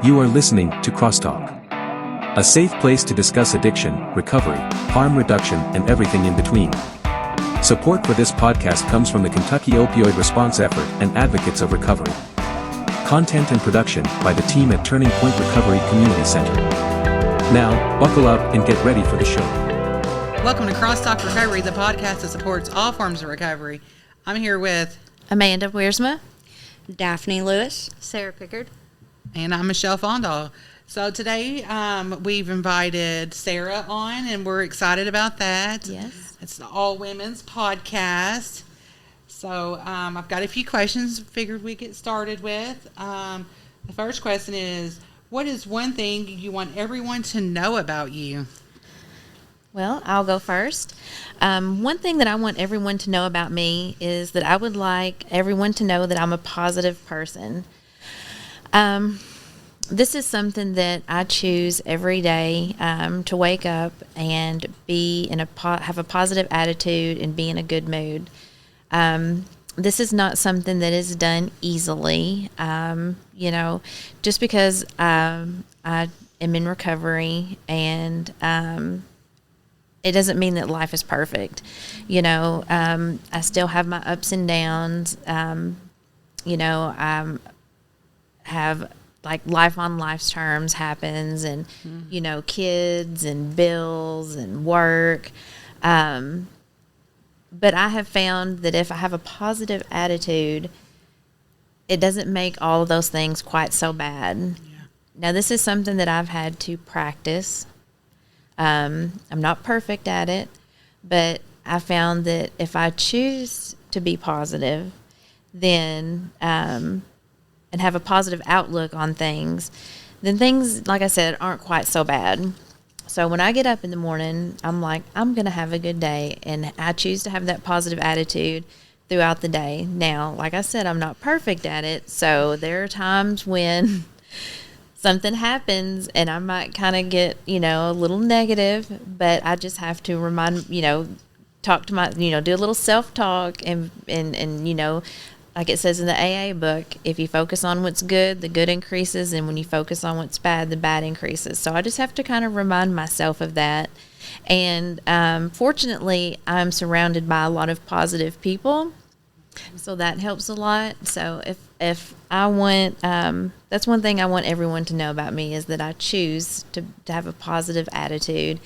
You are listening to CrossTalk, a safe place to discuss addiction, recovery, harm reduction, and everything in between. Support for this podcast comes from the Kentucky Opioid Response Effort and Advocates of Recovery. Content and production by the team at Turning Point Recovery Community Center. Now, buckle up and get ready for the show. Welcome to CrossTalk Recovery, the podcast that supports all forms of recovery. I'm here with Amanda Wiersma, Daphne Lewis, Sarah Pickard, and I'm Michelle Fondal. So today we've invited Sarah on, and we're excited about that. Yes. It's the all women's podcast. So I've got a few questions figured we get started with. The first question is, what is one thing you want everyone to know about you? Well, I'll go first. One thing that I want everyone to know about me is that I would like everyone to know that I'm a positive person. This is something that I choose every day to wake up and be in have a positive attitude and be in a good mood. This is not something that is done easily. Just because I am in recovery and it doesn't mean that life is perfect. I still have my ups and downs. Have like life on life's terms happens and, kids and bills and work. But I have found that if I have a positive attitude, it doesn't make all of those things quite so bad. Yeah. Now, this is something that I've had to practice. I'm not perfect at it, but I found that if I choose to be positive, then and have a positive outlook on things, then things, like I said, aren't quite so bad. So when I get up in the morning, I'm like, I'm going to have a good day, and I choose to have that positive attitude throughout the day. Now, like I said, I'm not perfect at it, so there are times when something happens and I might kind of get, a little negative, but I just have to talk to my, do a little self-talk and like it says in the AA book, if you focus on what's good, the good increases, and when you focus on what's bad, the bad increases. So I just have to kind of remind myself of that. And fortunately, I'm surrounded by a lot of positive people, so that helps a lot. So if I want, that's one thing I want everyone to know about me, is that I choose to have a positive attitude,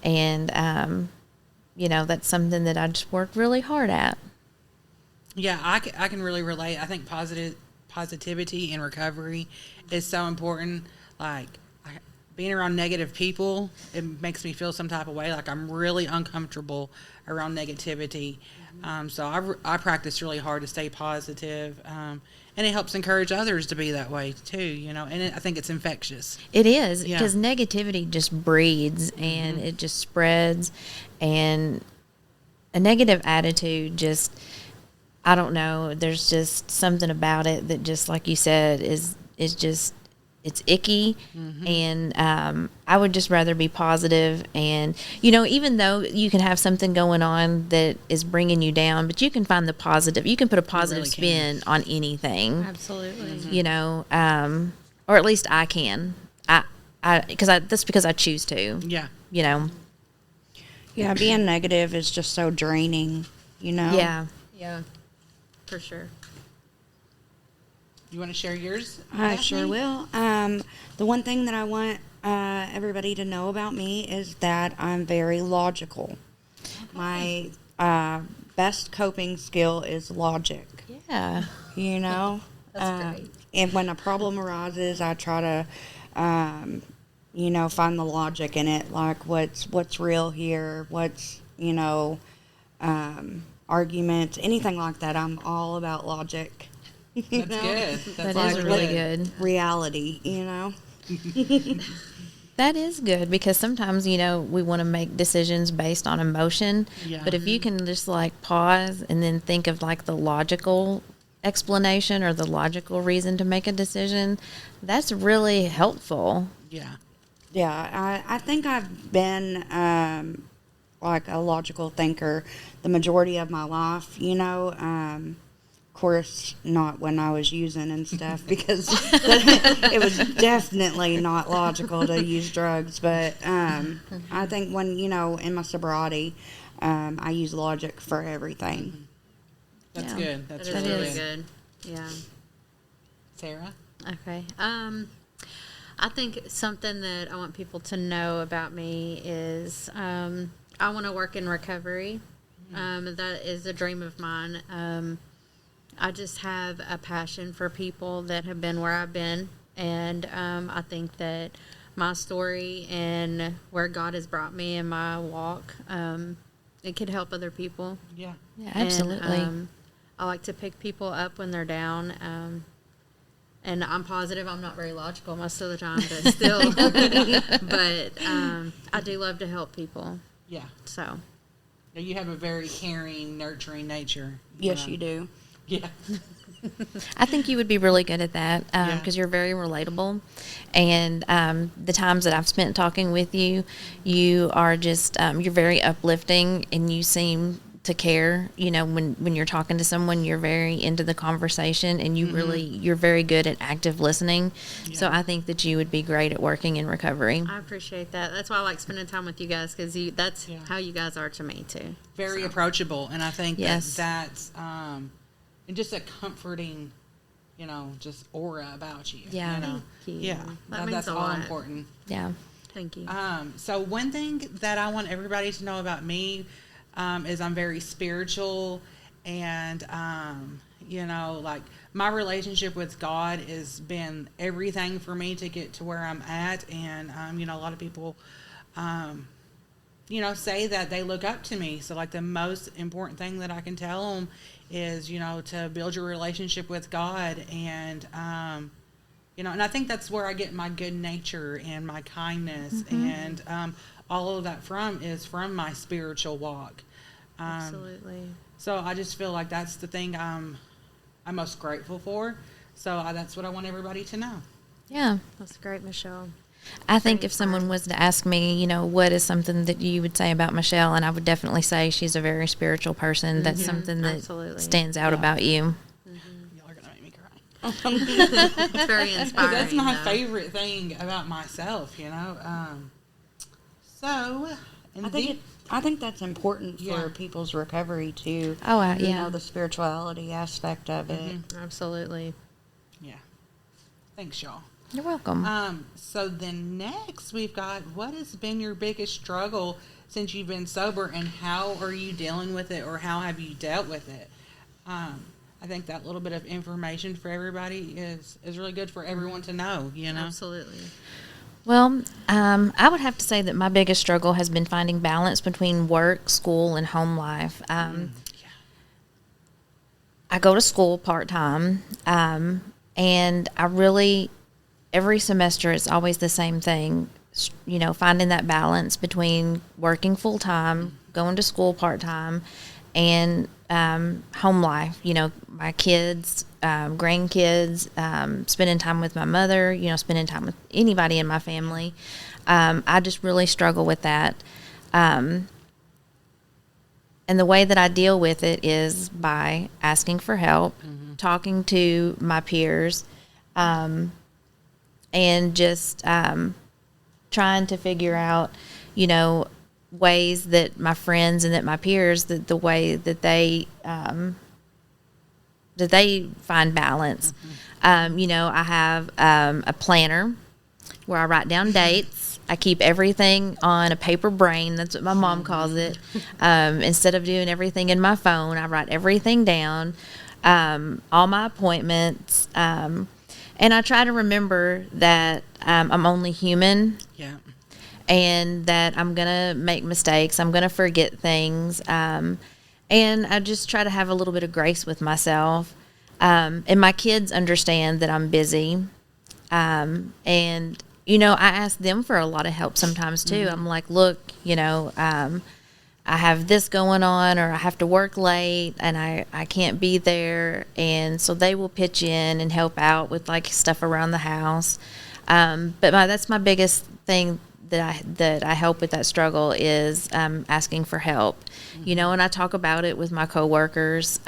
and that's something that I just worked really hard at. Yeah, I can really relate. I think positivity in recovery is so important. Like, being around negative people, it makes me feel some type of way. Like, I'm really uncomfortable around negativity. So I practice really hard to stay positive. And it helps encourage others to be that way, too, And I think it's infectious. It is, because negativity just breeds, and it just spreads. And a negative attitude just... I don't know. There's just something about it that, just like you said, is just, it's icky. Mm-hmm. And I would just rather be positive. And, even though you can have something going on that is bringing you down, but you can find the positive. You can put a positive spin on anything. Absolutely. Mm-hmm. Or at least I can. That's because I choose to. Yeah. Yeah, being negative is just so draining, Yeah. Yeah. For sure. You want to share yours? I sure will. The one thing that I want everybody to know about me is that I'm very logical. Okay. My best coping skill is logic. Yeah. That's great. And when a problem arises, I try to, find the logic in it, like what's real here, what's, arguments, anything like that. I'm all about logic. That's good. That is really good. Reality, That is good, because sometimes, we want to make decisions based on emotion. Yeah. But if you can just pause and then think of the logical explanation or the logical reason to make a decision, that's really helpful. Yeah. Yeah, I think I've been a logical thinker the majority of my life, course, not when I was using and stuff, because it was definitely not logical to use drugs. But I think when, in my sobriety, I use logic for everything. That's Yeah. good. That's That is really really good. good. Yeah. Sarah? Okay. I think something that I want people to know about me is I want to work in recovery. That is a dream of mine. I just have a passion for people that have been where I've been, and I think that my story and where God has brought me in my walk, it could help other people. Yeah. Yeah, absolutely. And, I like to pick people up when they're down. And I'm positive I'm not very logical most of the time, but still. But I do love to help people. Yeah. So, Now, you have a very caring, nurturing nature. Yes, you do. Yeah. I think you would be really good at that Yeah. because you're very relatable. And the times that I've spent talking with you, you are just, you're very uplifting and you seem to care. When you're talking to someone, you're very into the conversation and you're very good at active listening. So I think that you would be great at working in recovery. I appreciate that. That's why I like spending time with you guys, because that's how you guys are to me, too. Very approachable. And I think Yes. that's and just a comforting, just aura about you. Yeah. Thank you. Yeah. That means that's a all lot. important. Yeah. Thank you. So one thing that I want everybody to know about me is I'm very spiritual, and like my relationship with God has been everything for me to get to where I'm at. And a lot of people say that they look up to me. So like the most important thing that I can tell them is to build your relationship with God. And and I think that's where I get my good nature and my kindness and all of that is from my spiritual walk. Absolutely. So I just feel like that's the thing I'm most grateful for. So that's what I want everybody to know. Yeah. That's great, Michelle. I think if someone was to ask me, what is something that you would say about Michelle, and I would definitely say she's a very spiritual person. That's something that Absolutely. stands out about you. Y'all are going to make me cry. It's very inspiring. That's my though. favorite thing about myself, So, and I think that's important Yeah. for people's recovery too. Oh, yeah. The spirituality aspect of it. Absolutely. yeah. Thanks, y'all. You're welcome. So then next we've got, what has been your biggest struggle since you've been sober, and how are you dealing with it, or how have you dealt with it? I think that little bit of information for everybody is really good for everyone to know, Absolutely. Well, I would have to say that my biggest struggle has been finding balance between work, school, and home life. I go to school part-time, and I really, every semester it's always the same thing, finding that balance between working full-time, going to school part-time, and home life, my kids, grandkids, spending time with my mother, spending time with anybody in my family. I just really struggle with that. And the way that I deal with it is by asking for help, talking to my peers, and just trying to figure out, ways that my friends and that my peers, that the way that they find balance. I have a planner where I write down dates. I keep everything on a paper brain. That's what my mom calls it. Instead of doing everything in my phone, I write everything down, all my appointments. And I try to remember that I'm only human. Yeah. And that I'm going to make mistakes. I'm going to forget things. And I just try to have a little bit of grace with myself. And my kids understand that I'm busy. And, I ask them for a lot of help sometimes too. I'm like, look, I have this going on, or I have to work late and I can't be there. And so they will pitch in and help out with like stuff around the house. But that's my biggest thing that I help with that struggle is asking for help. You know, and I talk about it with my coworkers,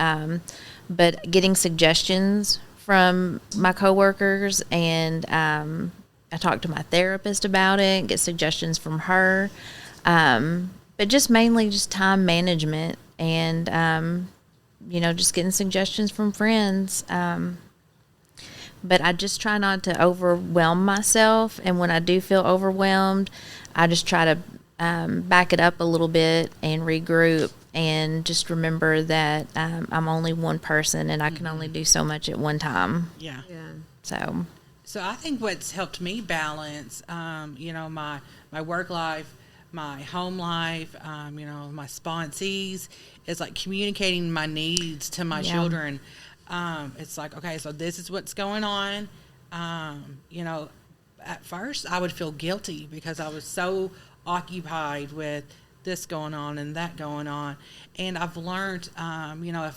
but getting suggestions from my coworkers, and I talk to my therapist about it, get suggestions from her, but just mainly just time management and you know, just getting suggestions from friends. But I just try not to overwhelm myself. And when I do feel overwhelmed, I just try to back it up a little bit and regroup and just remember that I'm only one person and I can only do so much at one time. Yeah. So I think what's helped me balance, you know, my work life, my home life, you know, my sponsees, is like communicating my needs to my children. It's like, okay, so this is what's going on. You know, at first I would feel guilty because I was so occupied with this going on and that going on. And I've learned, you know,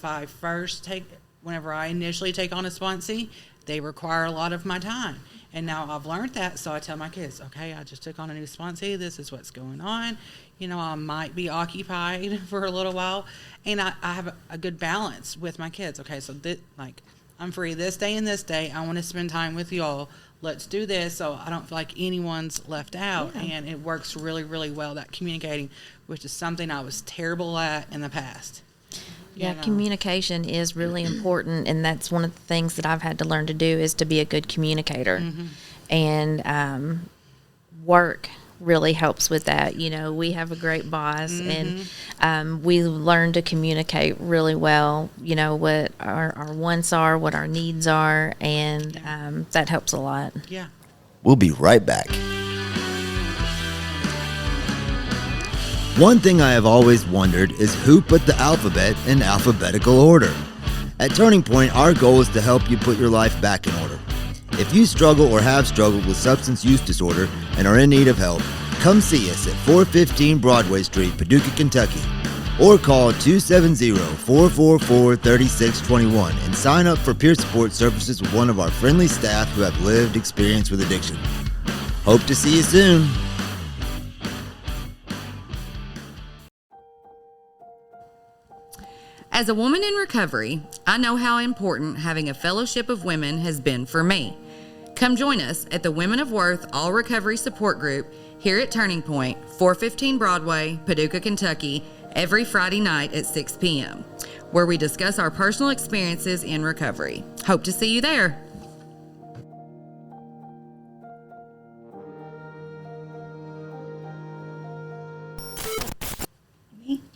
whenever I initially take on a sponsee, they require a lot of my time. And now I've learned that, so I tell my kids, okay, I just took on a new sponsee. This is what's going on. You know, I might be occupied for a little while, and I have a good balance with my kids. Okay, so like, I'm free this day and this day. I want to spend time with y'all. Let's do this, so I don't feel like anyone's left out. Yeah. And it works really, really well, that communicating, which is something I was terrible at in the past. Yeah, communication is really important, and that's one of the things that I've had to learn to do is to be a good communicator. Mm-hmm. And work really helps with that. You know, we have a great boss, mm-hmm. and we learn to communicate really well, you know, what our wants are, what our needs are, and that helps a lot. Yeah. We'll be right back. One thing I have always wondered is who put the alphabet in alphabetical order. At Turning Point, our goal is to help you put your life back in order. If you struggle or have struggled with substance use disorder and are in need of help, come see us at 415 Broadway Street, Paducah, Kentucky, or call 270-444-3621 and sign up for peer support services with one of our friendly staff who have lived experience with addiction. Hope to see you soon. As a woman in recovery, I know how important having a fellowship of women has been for me. Come join us at the Women of Worth All Recovery Support Group here at Turning Point, 415 Broadway, Paducah, Kentucky, every Friday night at 6 p.m., where we discuss our personal experiences in recovery. Hope to see you there.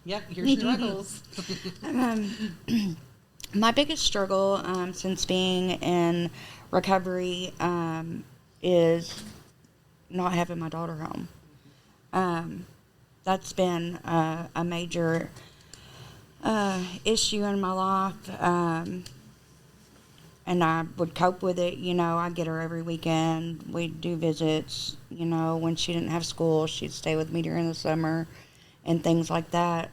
Yep, your struggles. My biggest struggle since being in recovery is not having my daughter home. That's been a major issue in my life, and I would cope with it. You know, I get her every weekend. We'd do visits. You know, when she didn't have school, she'd stay with me during the summer and things like that.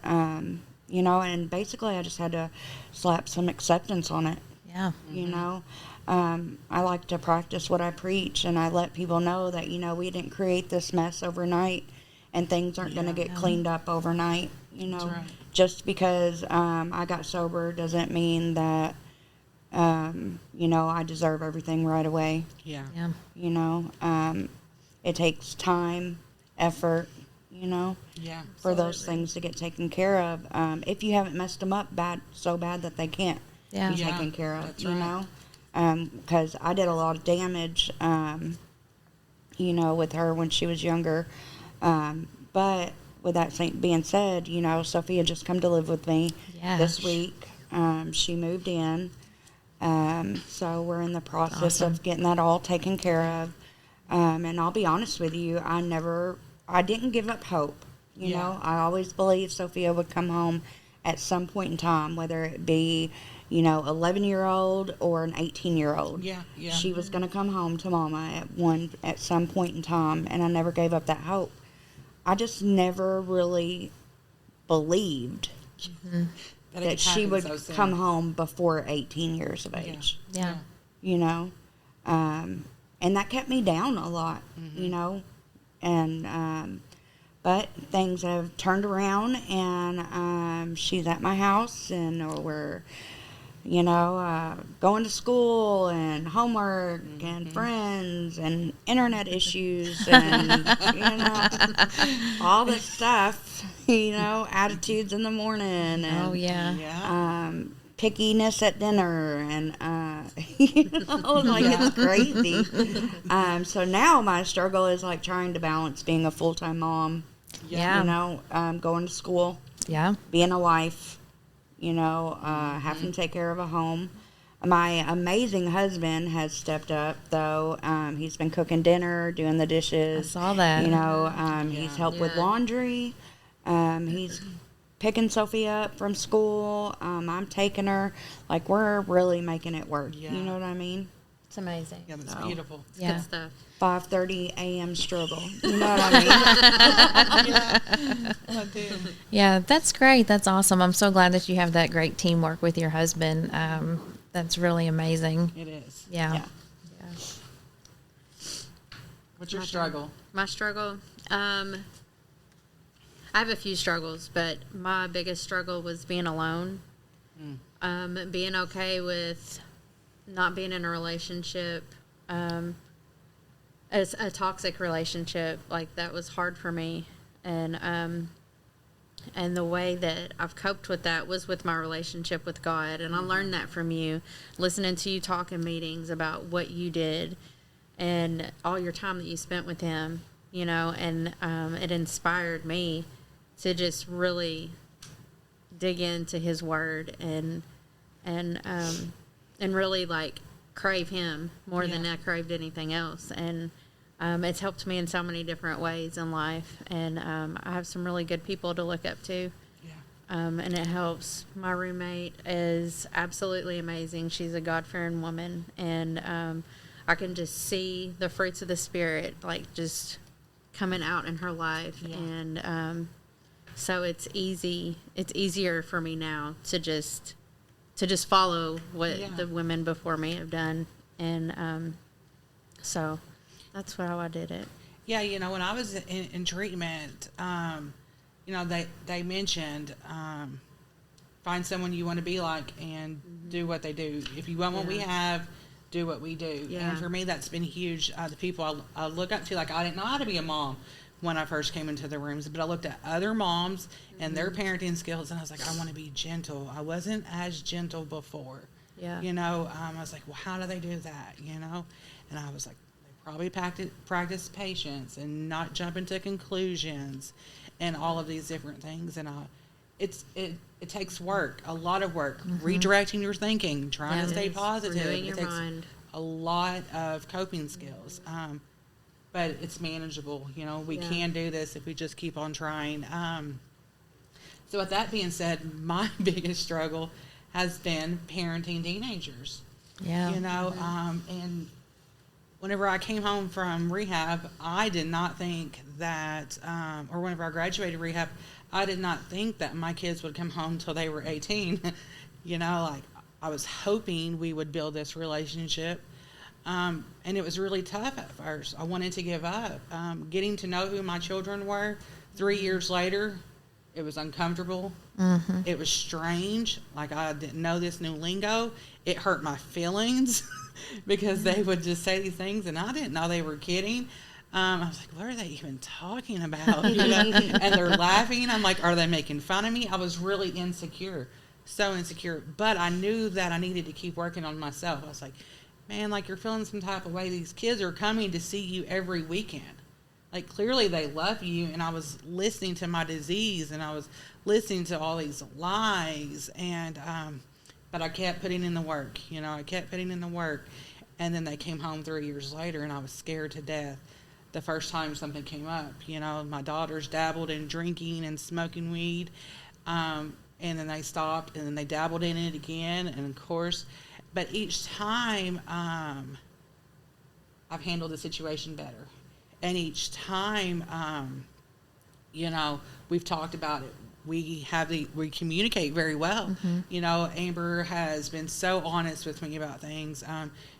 You know, and basically I just had to slap some acceptance on it. Yeah. You know, I like to practice what I preach, and I let people know that, you know, we didn't create this mess overnight, and things aren't going to get cleaned up overnight. You know, right. Just because I got sober doesn't mean that, you know, I deserve everything right away. Yeah. You know, it takes time, effort, you know, for those things to get taken care of. If you haven't messed them up so bad that they can't be taken care of, that's you know, because I did a lot of damage, you know, with her when she was younger. But with that being said, you know, Sophia just come to live with me this week. She moved in, so we're in the process of getting that all taken care of. And I'll be honest with you, I didn't give up hope. You know, I always believed Sophia would come home at some point in time, whether it be, you know, 11-year-old or an 18-year-old. Yeah. She was going to come home to Mama at some point in time, and I never gave up that hope. I just never really believed that she would come home before 18 years of age. Yeah. You know, and that kept me down a lot. You know, and but things have turned around, and she's at my house, and we're, going to school and homework and friends and internet issues and, all this stuff, attitudes in the morning and Oh, yeah. pickiness at dinner and, like it's crazy. So now my struggle is like trying to balance being a full-time mom, Yeah. going to school, Yeah. being a wife, having to take care of a home. My amazing husband has stepped up, though. He's been cooking dinner, doing the dishes. I saw that. He's helped with Yeah. laundry. He's picking Sophie up from school. I'm taking her. Like, we're really making it work. Yeah. You know what I mean? It's amazing. Yeah, that's So. beautiful. Yeah. Good stuff. 5:30 a.m. struggle. You know what I mean? I do. Yeah, that's great. That's awesome. I'm so glad that you have that great teamwork with your husband. That's really amazing. It is. Yeah. Yeah. What's your struggle? My struggle, I have a few struggles, but my biggest struggle was being alone. Being okay with not being in a relationship, as a toxic relationship, like that was hard for me. And the way that I've coped with that was with my relationship with God. And I learned that from you, listening to you talk in meetings about what you did and all your time that you spent with him, and it inspired me to just really dig into his word and really like crave him more than Yeah. I craved anything else. And it's helped me in so many different ways in life. And I have some really good people to look up to. Yeah. And it helps. My roommate is absolutely amazing. She's a God-fearing woman, and I can just see the fruits of the Spirit, like just coming out in her life. Yeah. And so it's easy. It's easier for me now to just follow what Yeah. the women before me have done, and so that's how I did it. Yeah, when I was in treatment, they mentioned find someone you want to be like and do what they do. If you want what we Yeah. have, do what we do. Yeah. And for me, that's been huge. The people I look up to, like I didn't know how to be a mom when I first came into the rooms, but I looked at other moms and their parenting skills, and I was like, I want to be gentle. I wasn't as gentle before. Yeah. I was like, well, how do they do that? And I was like, probably practice patience and not jump into conclusions and all of these different things. And it takes work, a lot of work, redirecting your thinking, trying to stay positive. Renewing It your takes mind. a lot of coping skills, but it's manageable. We Yeah. can do this if we just keep on trying. So with that being said, my biggest struggle has been parenting teenagers. Yeah. And whenever I came home from rehab, I did not think that, or whenever I graduated rehab, I did not think that my kids would come home till they were 18. Like I was hoping we would build this relationship. And it was really tough at first. I wanted to give up. Getting to know who my children were 3 years later, it was uncomfortable. It was strange. Like I didn't know this new lingo. It hurt my feelings because they would just say these things and I didn't know they were kidding. I was like, what are they even talking about? And they're laughing. I'm like, are they making fun of me? I was really insecure, so insecure. But I knew that I needed to keep working on myself. I was like, man, like you're feeling some type of way. These kids are coming to see you every weekend. Like clearly they love you. And I was listening to my disease and I was listening to all these lies. And, but I kept putting in the work, I kept putting in the work. And then they came home 3 years later and I was scared to death the first time something came up. My daughters dabbled in drinking and smoking weed. And then they stopped and then they dabbled in it again. And of course, but each time I've handled the situation better. And each time, we've talked about it. we communicate very well. You know, Amber has been so honest with me about things.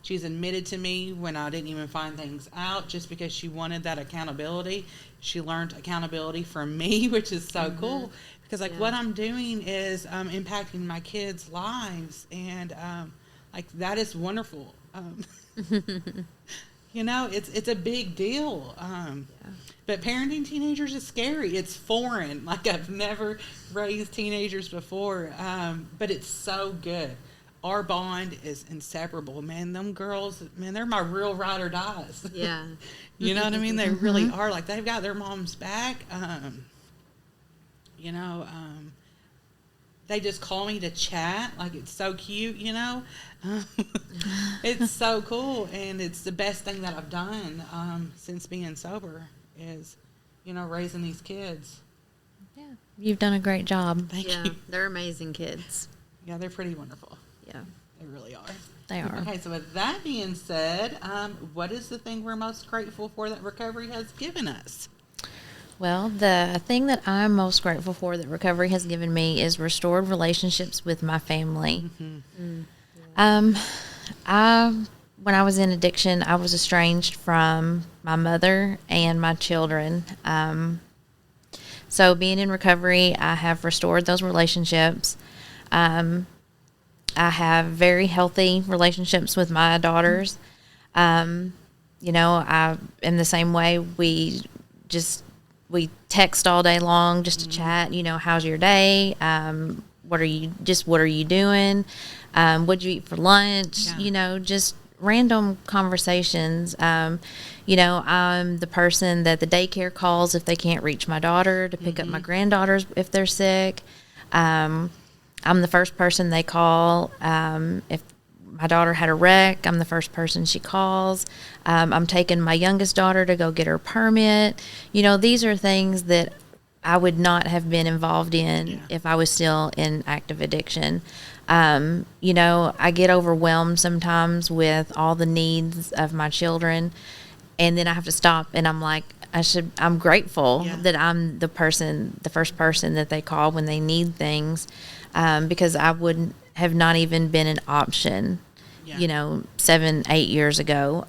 She's admitted to me when I didn't even find things out, just because she wanted that accountability. She learned accountability from me, which is so cool, because like what I'm doing is impacting my kids' lives, and like that is wonderful. You know, it's a big deal. But parenting teenagers is scary. It's foreign. Like, I've never raised teenagers before. But it's so good. Our bond is inseparable. Man, them girls, man, they're my real ride or dies. Yeah. You know what I mean? They really are. Like, they've got their mom's back. You know, they just call me to chat. Like, it's so cute, you know? It's so cool. And it's the best thing that I've done since being sober is, you know, raising these kids. Yeah, you've done a great job. Thank Yeah, you. they're amazing kids. Yeah, they're pretty wonderful. Yeah. They really are. They are. Okay, so with that being said, what is the thing we're most grateful for that recovery has given us? Well, the thing that I'm most grateful for that recovery has given me is restored relationships with my family. When I was in addiction, I was estranged from my mother and my children. So being in recovery, I have restored those relationships. I have very healthy relationships with my daughters. You know, I in the same way we text all day long just to chat. You know, how's your day? What are you doing? What'd you eat for lunch? Yeah. You know, just random conversations. You know, I'm the person that the daycare calls if they can't reach my daughter, to pick up my granddaughters if they're sick. I'm the first person they call if my daughter had a wreck. I'm the first person she calls. I'm taking my youngest daughter to go get her permit. You know, these are things that I would not have been involved in if I was still in active addiction. You know, I get overwhelmed sometimes with all the needs of my children, and then I have to stop, and I'm like, I'm grateful that I'm the first person that they call when they need things, because I wouldn't have not even been an option, you know, 7-8 years ago.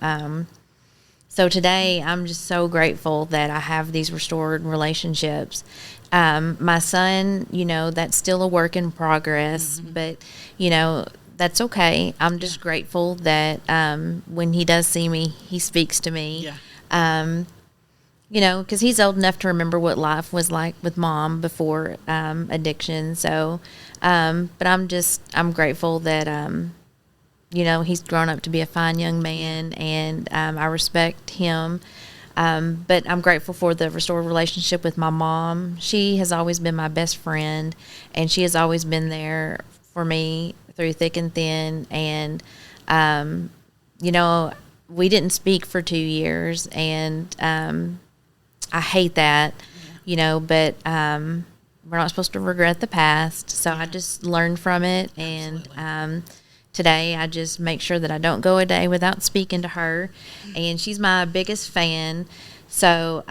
So today I'm just so grateful that I have these restored relationships. My son, you know, that's still a work in progress, but, you know, that's okay. I'm just grateful that when he does see me, he speaks to me. You know, because he's old enough to remember what life was like with Mom before addiction. So, but I'm grateful that, you know, he's grown up to be a fine young man, and I respect him. But I'm grateful for the restored relationship with my mom. She has always been my best friend, and she has always been there for me through thick and thin. And, you know, we didn't speak for 2 years, and I hate that, you know, but we're not supposed to regret the past. So I just learned from it. And today I just make sure that I don't go a day without speaking to her. And she's my biggest fan. So,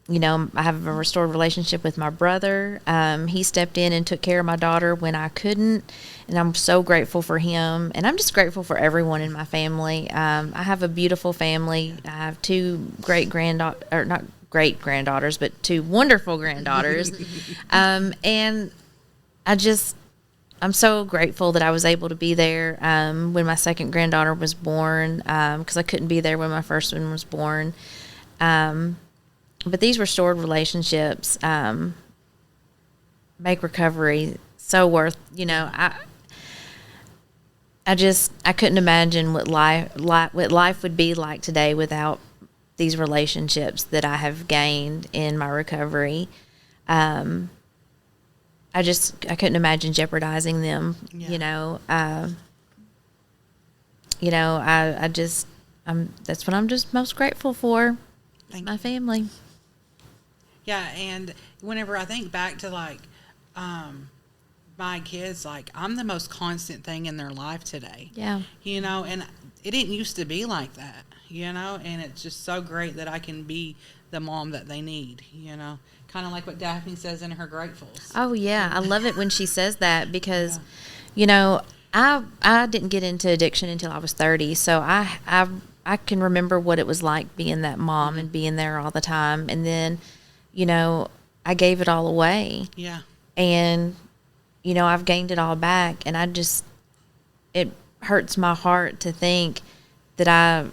you know, I have a restored relationship with my brother. He stepped in and took care of my daughter when I couldn't, and I'm so grateful for him. And I'm just grateful for everyone in my family. I have a beautiful family. I have two not great granddaughters, but two wonderful granddaughters. And I'm so grateful that I was able to be there when my second granddaughter was born, because I couldn't be there when my first one was born. But these restored relationships make recovery so worth, you know, I couldn't imagine what life would be like today without these relationships that I have gained in my recovery. I couldn't imagine jeopardizing them, you know. That's what I'm just most grateful for. My family. Yeah, and whenever I think back to, like, my kids, like, I'm the most constant thing in their life today. Yeah. You know, and it didn't used to be like that, you know, and it's just so great that I can be the mom that they need, kind of like what Daphne says in her Gratefuls. Oh yeah, I love it when she says that because, you know, I didn't get into addiction until I was 30, so I can remember what it was like being that mom and being there all the time, and then, you know, I gave it all away. Yeah. And, you know, I've gained it all back, and it hurts my heart to think that I,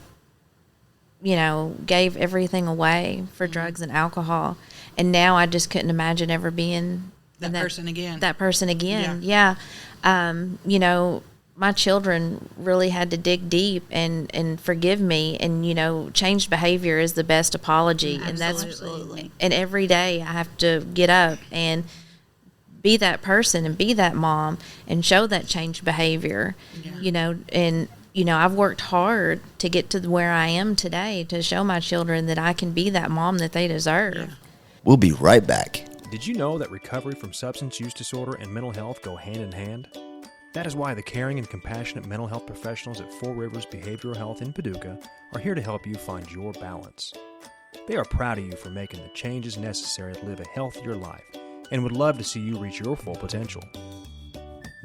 you know, gave everything away for drugs and alcohol, and now I just couldn't imagine ever being That person again. That person again, yeah. You know, my children really had to dig deep and forgive me, and, you know, changed behavior is the best apology, and that's Absolutely. and every day I have to get up and be that person and be that mom and show that changed behavior, you know, and, you know, I've worked hard to get to where I am today to show my children that I can be that mom that they deserve. We'll be right back. Did you know that recovery from substance use disorder and mental health go hand in hand? That is why the caring and compassionate mental health professionals at Four Rivers Behavioral Health in Paducah are here to help you find your balance. They are proud of you for making the changes necessary to live a healthier life and would love to see you reach your full potential.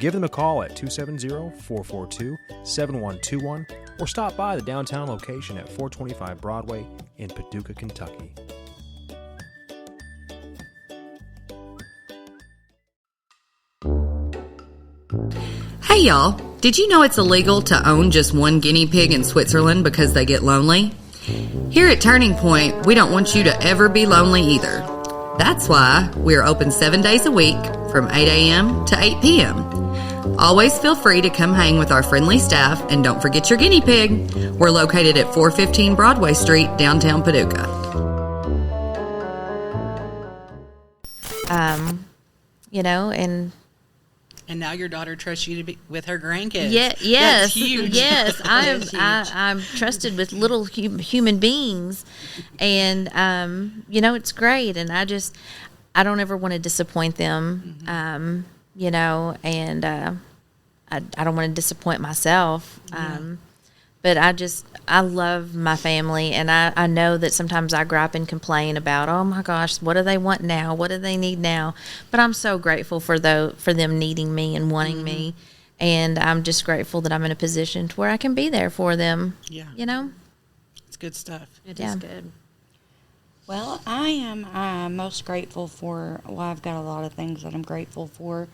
Give them a call at 270-442-7121 or stop by the downtown location at 425 Broadway in Paducah, Kentucky. Hey y'all, did you know it's illegal to own just one guinea pig in Switzerland because they get lonely? Here at Turning Point, we don't want you to ever be lonely either. That's why we're open 7 days a week from 8 a.m. to 8 p.m. Always feel free to come hang with our friendly staff, and don't forget your guinea pig. We're located at 415 Broadway Street, downtown Paducah. You know, and now your daughter trusts you to be with her grandkids. yes, That's huge. yes, That's huge. I'm trusted with little human beings, and you know, it's great, and I don't ever want to disappoint them, you know, and I don't want to disappoint myself, but I love my family, and I know that sometimes I gripe and complain about, oh my gosh, what do they want now? What do they need now? But I'm so grateful for them needing me and wanting me, and I'm just grateful that I'm in a position to where I can be there for them. Yeah. You know? It's good stuff. It Yeah. is good. Well, I am most grateful for, I've got a lot of things that I'm grateful for.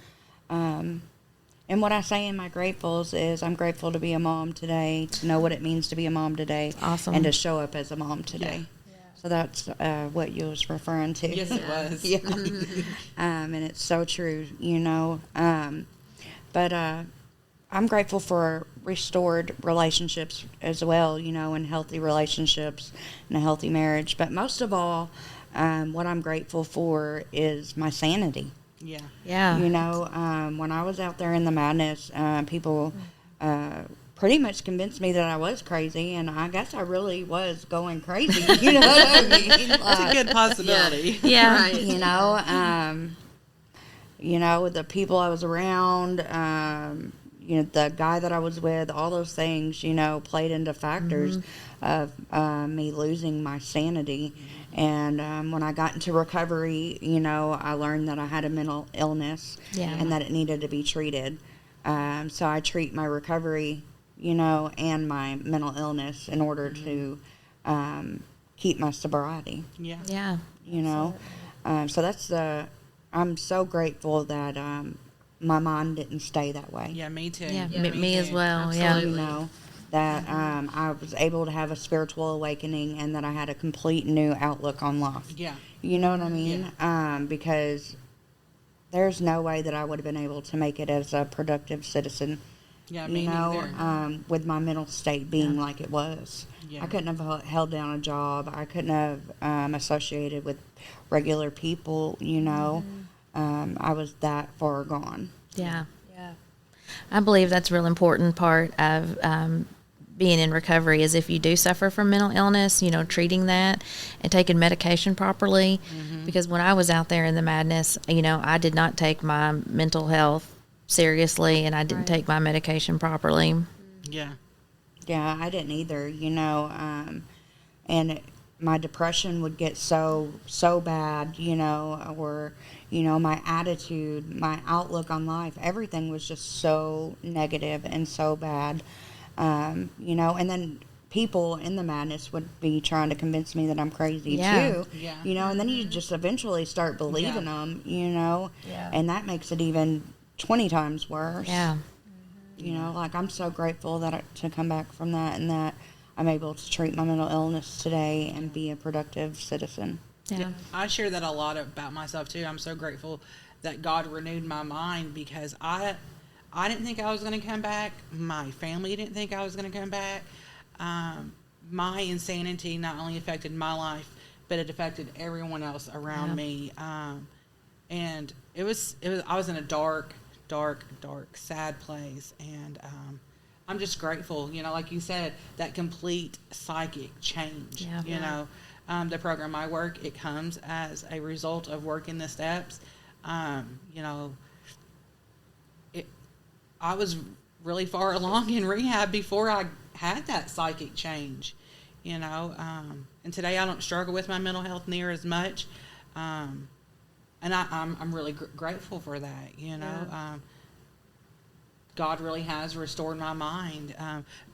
And what I say in my gratefuls is I'm grateful to be a mom today, to know what it means to be a mom today. Awesome. And to show up as a mom today. So that's what you was referring to. Yes, it was. Yeah. And it's so true, you know. But I'm grateful for restored relationships as well, you know, and healthy relationships and a healthy marriage. But most of all, what I'm grateful for is my sanity. Yeah. Yeah. You know, when I was out there in the madness, people pretty much convinced me that I was crazy, and I guess I really was going crazy. You know what I mean? That's a good possibility. Yeah. Right. You know, the people I was around, you know, the guy that I was with, all those things, you know, played into factors of me losing my sanity. And when I got into recovery, you know, I learned that I had a mental illness and that it needed to be treated. So I treat my recovery, you know, and my mental illness in order to keep my sobriety. Yeah. Yeah. You know, so that's I'm so grateful that my mind didn't stay that way. Yeah, me too. Yeah. Yeah, Me as too. well. Absolutely. You know, that I was able to have a spiritual awakening and that I had a complete new outlook on life. Yeah. You know what I mean? Because there's no way that I would have been able to make it as a productive citizen. Yeah, You me know, neither. with my mental state being like it was. Yeah. I couldn't have held down a job. I couldn't have associated with regular people, you know. I was that far gone. Yeah. Yeah. I believe that's a real important part of being in recovery is if you do suffer from mental illness, you know, treating that and taking medication properly. Because when I was out there in the madness, you know, I did not take my mental health seriously, and I didn't take my medication properly. Yeah. Yeah, I didn't either, you know. And my depression would get so bad, or my attitude, my outlook on life, everything was just so negative and so bad, and then people in the madness would be trying to convince me that I'm crazy too, and then you just eventually start believing them, and that makes it even 20 times worse. Like, I'm so grateful to come back from that, and that I'm able to treat my mental illness today and be a productive citizen. Yeah. I share that a lot about myself too. I'm so grateful that God renewed my mind, because I didn't think I was going to come back. My family didn't think I was going to come back. My insanity not only affected my life, but it affected everyone else around me. And I was in a dark, sad place. And I'm just grateful, like you said, that complete psychic change. The program I work, it comes as a result of working the steps. I was really far along in rehab before I had that psychic change, and today I don't struggle with my mental health near as much. And I'm really grateful for that, God really has restored my mind.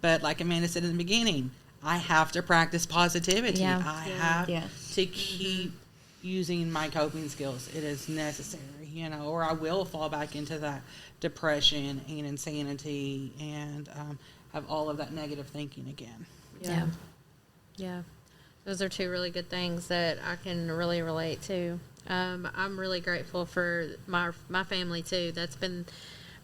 But like Amanda said in the beginning, I have to practice positivity. Yeah. I have to keep using my coping skills. It is necessary, or I will fall back into that depression and insanity and have all of that negative thinking again. Yeah. Those are two really good things that I can really relate to. I'm really grateful for my family too. That's been,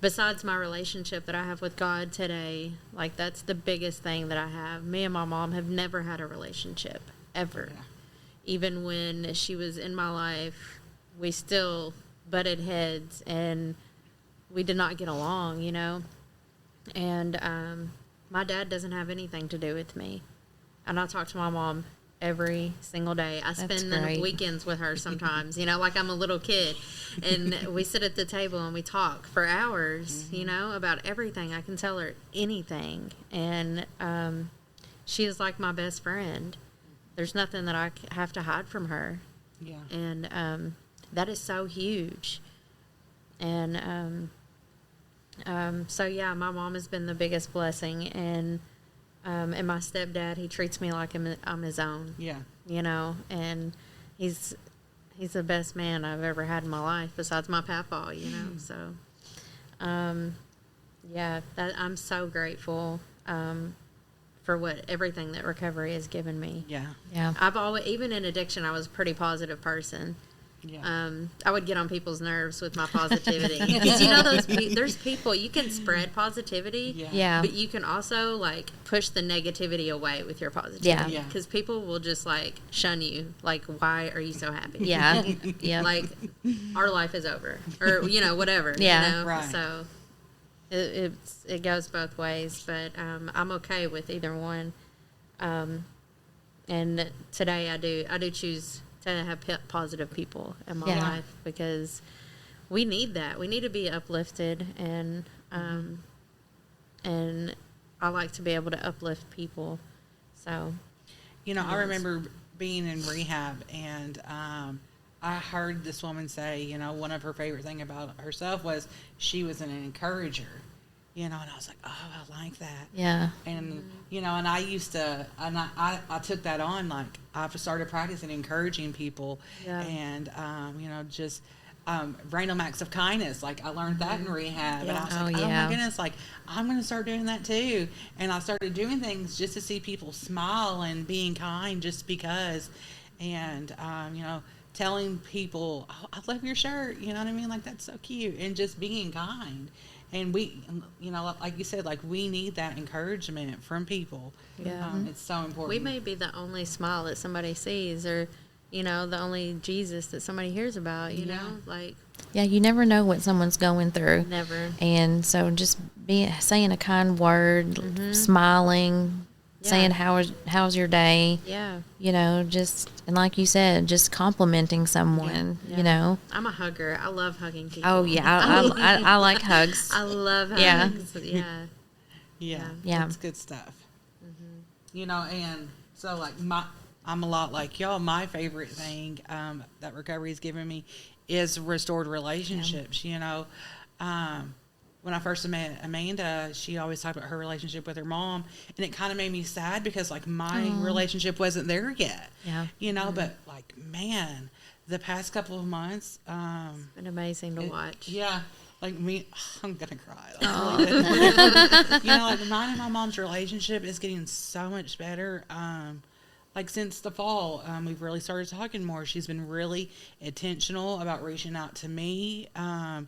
besides my relationship that I have with God today, like, that's the biggest thing that I have. Me and my mom have never had a relationship, ever. Yeah. Even when she was in my life, we still butted heads, and we did not get along, And my dad doesn't have anything to do with me. And I talk to my mom every single day. I spend the weekends with her sometimes, like I'm a little kid. And we sit at the table and we talk for hours, about everything. I can tell her anything. And she is like my best friend. There's nothing that I have to hide from her. Yeah. And that is so huge. And so, yeah, my mom has been the biggest blessing. And my stepdad, he treats me like I'm his own. Yeah. And he's the best man I've ever had in my life, besides my papa, So, yeah, I'm so grateful for everything that recovery has given me. Yeah. Yeah. I've always, even in addiction, I was a pretty positive person. Yeah. I would get on people's nerves with my positivity, because there's people, you can spread positivity, but you can also like push the negativity away with your positivity, because people will just like shun you, like, why are you so happy? Like, our life is over, or whatever. Right. So it goes both ways, but I'm okay with either one. And today I do choose to have positive people in my life, because we need that. We need to be uplifted, and I like to be able to uplift people. So, I remember being in rehab, and I heard this woman say, one of her favorite thing about herself was she was an encourager. And I was like, oh, I like that. Yeah. And, and I used to, and I took that on, like, I've started practicing encouraging people, and, just random acts of kindness. Like, I learned that in rehab. And I was like, oh my goodness, like, I'm going to start doing that too. And I started doing things just to see people smile and being kind just because. And, telling people, oh, I love your shirt. You know what I mean? Like, that's so cute. And just being kind. And we, like you said, like, we need that encouragement from people. Yeah. It's so important. We may be the only smile that somebody sees, or, the only Jesus that somebody hears about, you know? Like, yeah, you never know what someone's going through. Never. And so just saying a kind word, smiling, saying how's your day? Yeah. And like you said, just complimenting someone, I'm a hugger. I love hugging people. Oh, yeah. I like hugs. I love hugs. Yeah. That's good stuff. And so, like, I'm a lot like y'all. My favorite thing that recovery has given me is restored relationships. You know, when I first met Amanda, she always talked about her relationship with her mom, and it kind of made me sad because like my relationship wasn't there yet. Yeah. You know, but like man, the past couple of months, It's been amazing to watch. yeah. Like me, I'm gonna cry. Like, you know, like mine and my mom's relationship is getting so much better. Like since the fall, we've really started talking more. She's been really intentional about reaching out to me, and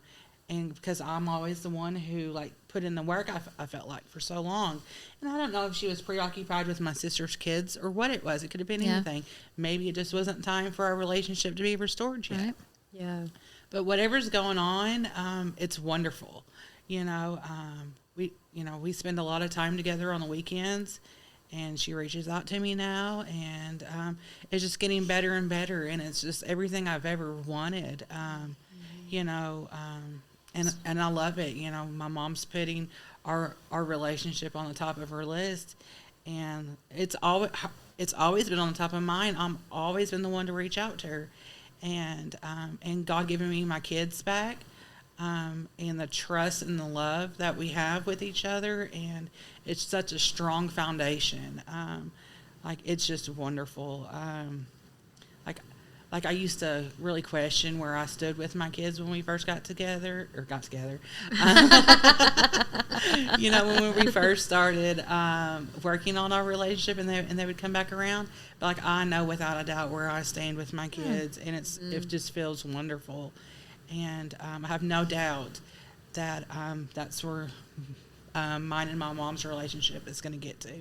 because I'm always the one who like put in the work, I felt like for so long, and I don't know if she was preoccupied with my sister's kids or what it was. It could have been anything. Maybe it just wasn't time for our relationship to be restored yet. Right. Yeah. But whatever's going on, it's wonderful. You know, we spend a lot of time together on the weekends, and she reaches out to me now, and it's just getting better and better, and it's just everything I've ever wanted. You know, and I love it. You know, my mom's putting our relationship on the top of her list, and it's always been on the top of mine. I'm always been the one to reach out to her. And God giving me my kids back, and the trust and the love that we have with each other, and it's such a strong foundation. Like it's just wonderful. Like I used to really question where I stood with my kids when we first got together. You know, when we first started working on our relationship, and they would come back around. But like I know without a doubt where I stand with my kids, and it just feels wonderful. And I have no doubt that that's where mine and my mom's relationship is going to get to.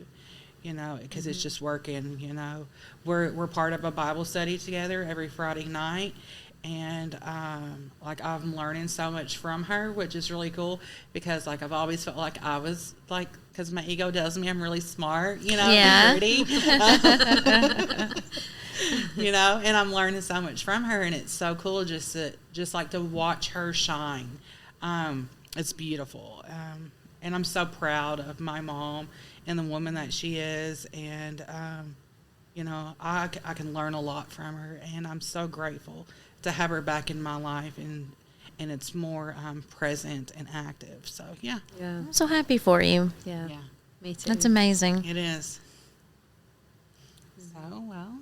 You know, because it's just working. You know, we're part of a Bible study together every Friday night, and like I'm learning so much from her, which is really cool. Because like I've always felt like I was like, because my ego tells me I'm really smart, you know, and pretty, you know, and I'm learning so much from her, and it's so cool just to watch her shine. It's beautiful, and I'm so proud of my mom and the woman that she is, and you know, I can learn a lot from her, and I'm so grateful to have her back in my life, and it's more present and active. So yeah, I'm so happy for you. Yeah. yeah, Me too. That's amazing. it is. So well.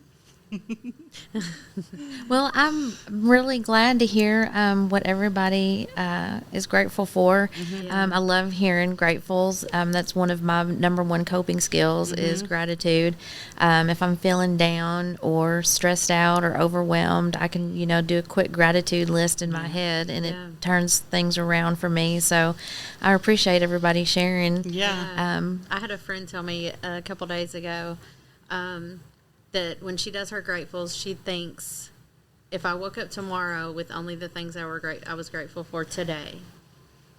Well, I'm really glad to hear what everybody is grateful for. I love hearing gratefuls. That's one of my number one coping skills is gratitude. If I'm feeling down or stressed out or overwhelmed, I can, do a quick gratitude list in my head, and it turns things around for me. So I appreciate everybody sharing. Yeah. I had a friend tell me a couple days ago that when she does her gratefuls, she thinks, if I woke up tomorrow with only the things I was grateful for today,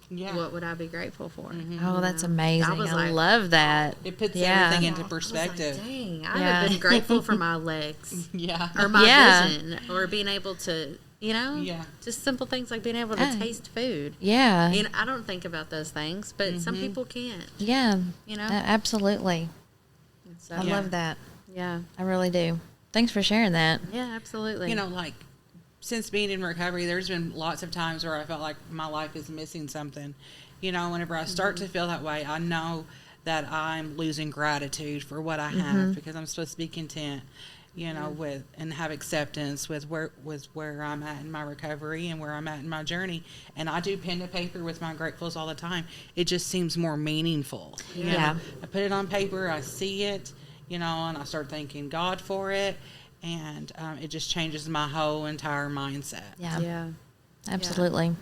Yeah. what would I be grateful for? Oh, that's amazing. I was I like, love that. It puts Yeah. everything into I was perspective. like, dang, I have been grateful for my legs Yeah. or my Yeah. vision or being able to, Yeah. just simple things like being able to Oh. taste food. Yeah. I don't think about those things, but some people can't, Yeah. you know? Absolutely. So, I love that. yeah. I really do. Thanks for sharing that. Yeah, absolutely. You know, like, since being in recovery, there's been lots of times where I felt like my life is missing something. You know, whenever I start to feel that way, I know that I'm losing gratitude for what I have, because I'm supposed to be content, with and have acceptance with where I'm at in my recovery and where I'm at in my journey. And I do pen to paper with my gratefuls all the time. It just seems more meaningful. you know? Yeah. I put it on paper, I see it, and I start thanking God for it, and it just changes my whole entire mindset. Yeah. yeah. Absolutely.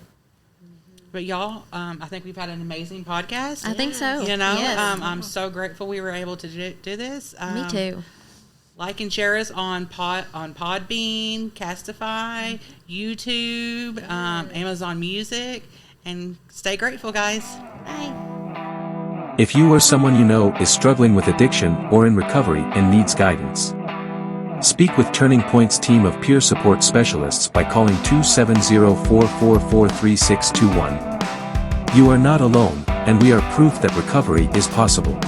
But y'all, I think we've had an amazing podcast. I think so. Yes. Yes. I'm so grateful we were able to do this. Me too. Like and share us on Podbean, Castify, YouTube, Amazon Music, and stay grateful, guys. Bye. If you or someone you know is struggling with addiction or in recovery and needs guidance, speak with Turning Point's team of peer support specialists by calling 270-444-3621. You are not alone, and we are proof that recovery is possible.